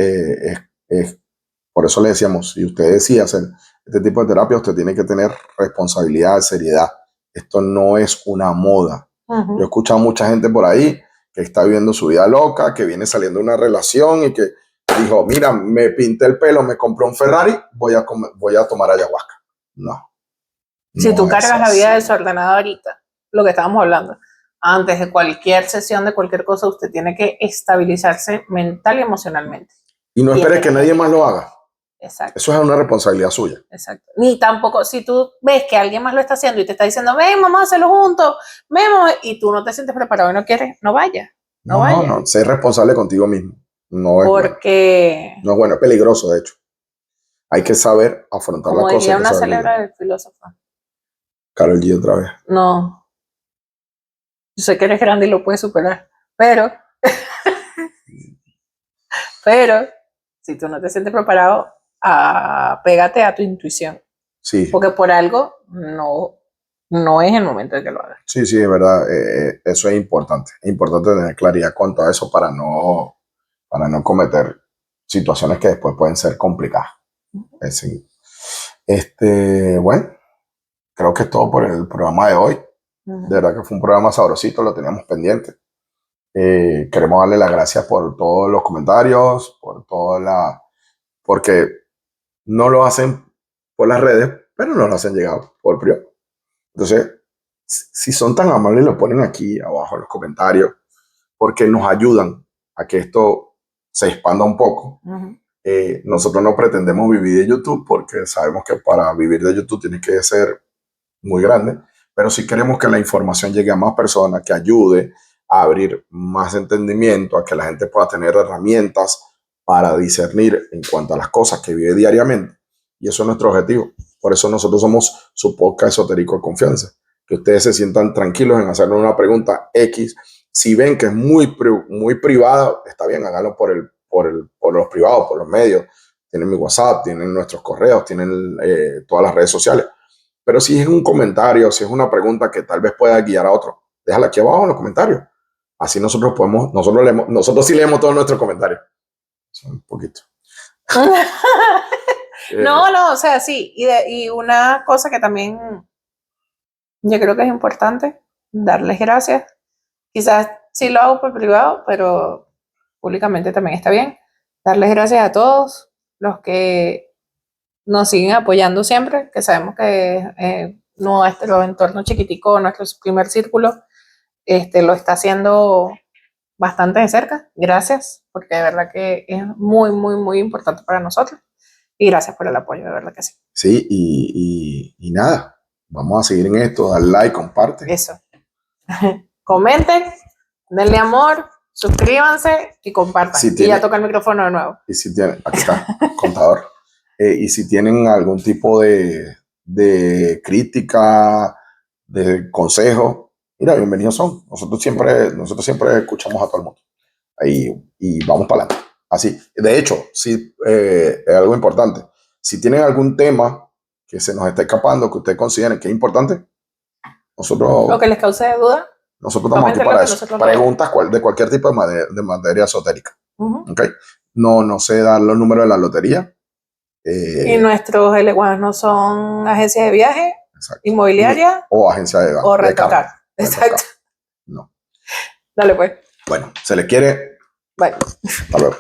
por eso le decíamos, si usted decide hacer este tipo de terapia, usted tiene que tener responsabilidad, seriedad. Esto no es una moda. Yo he escuchado a mucha gente por ahí que está viviendo su vida loca, que viene saliendo de una relación y que dijo, mira, me pinté el pelo, me compré un Ferrari, voy a tomar ayahuasca. No. Si tú cargas la vida desordenada ahorita, lo que estábamos hablando, antes de cualquier sesión, de cualquier cosa, usted tiene que estabilizarse mental y emocionalmente. Y no esperes que nadie más lo haga. Exacto. Eso es una responsabilidad suya. Exacto. Ni tampoco, si tú ves que alguien más lo está haciendo y te está diciendo, ven, vamos a hacerlo juntos, vemos, y tú no te sientes preparado y no quieres, no vayas. No, sé responsable contigo mismo. No es porque bueno. No es bueno, es peligroso, de hecho. Hay que saber afrontar las cosas. Como diría una célebre filósofa. Karol G otra vez. No. Yo sé que eres grande y lo puedes superar, pero si tú no te sientes preparado, pégate a tu intuición. Sí. Porque por algo no no es el momento de que lo hagas. Sí, sí, es verdad. Eso es importante. Es importante tener claridad cuanto a eso para no cometer situaciones que después pueden ser complicadas. Sí. Bueno, creo que es todo por el programa de hoy. De verdad que fue un programa sabrosito, lo teníamos pendiente. Queremos darle las gracias por todos los comentarios, porque no lo hacen por las redes, pero nos lo hacen llegar por privado. Entonces, si son tan amables, lo ponen aquí abajo en los comentarios, porque nos ayudan a que esto se expanda un poco. Nosotros no pretendemos vivir de YouTube, porque sabemos que para vivir de YouTube tiene que ser muy grande, pero sí queremos que la información llegue a más personas, que ayude a abrir más entendimiento, a que la gente pueda tener herramientas para discernir en cuanto a las cosas que vive diariamente. Y eso es nuestro objetivo. Por eso nosotros somos su podcast esotérico de confianza. Que ustedes se sientan tranquilos en hacerle una pregunta X. Si ven que es muy privada, está bien, háganlo por los privados, por los medios. Tienen mi WhatsApp, tienen nuestros correos, tienen todas las redes sociales. Pero si es un comentario, si es una pregunta que tal vez pueda guiar a otro, déjala aquí abajo en los comentarios. Así nosotros sí leemos todos nuestros comentarios. Un poquito. No, o sea, sí. Y una cosa que también yo creo que es importante, darles gracias. Quizás sí lo hago por privado, pero públicamente también está bien. Darles gracias a todos los que nos siguen apoyando siempre, que sabemos que nuestro entorno chiquitico, nuestro primer círculo, lo está haciendo bastante de cerca. Gracias, porque de verdad que es muy, muy, muy importante para nosotros. Y gracias por el apoyo, de verdad que sí. Sí, y nada, vamos a seguir en esto, dale like, comparte. Eso. Comenten, denle amor, suscríbanse y compartan. Y ya toca el micrófono de nuevo. Y si tienen, aquí está, contador. Y si tienen algún tipo de crítica, de consejo, mira, bienvenidos son. Nosotros siempre escuchamos a todo el mundo. Y vamos para adelante. Así. De hecho, sí, es algo importante. Si tienen algún tema que se nos está escapando, que ustedes consideren que es importante, nosotros... Lo que les cause duda. Nosotros estamos aquí para eso. Preguntas de cualquier tipo de materia esotérica. ¿Okay? No sé dar los números de la lotería. Y nuestros eleguanos no son agencias de viaje, exacto, inmobiliaria o agencia de o rentacar. Exacto. No. Dale pues. Bueno, se le quiere. Bye. Hasta luego.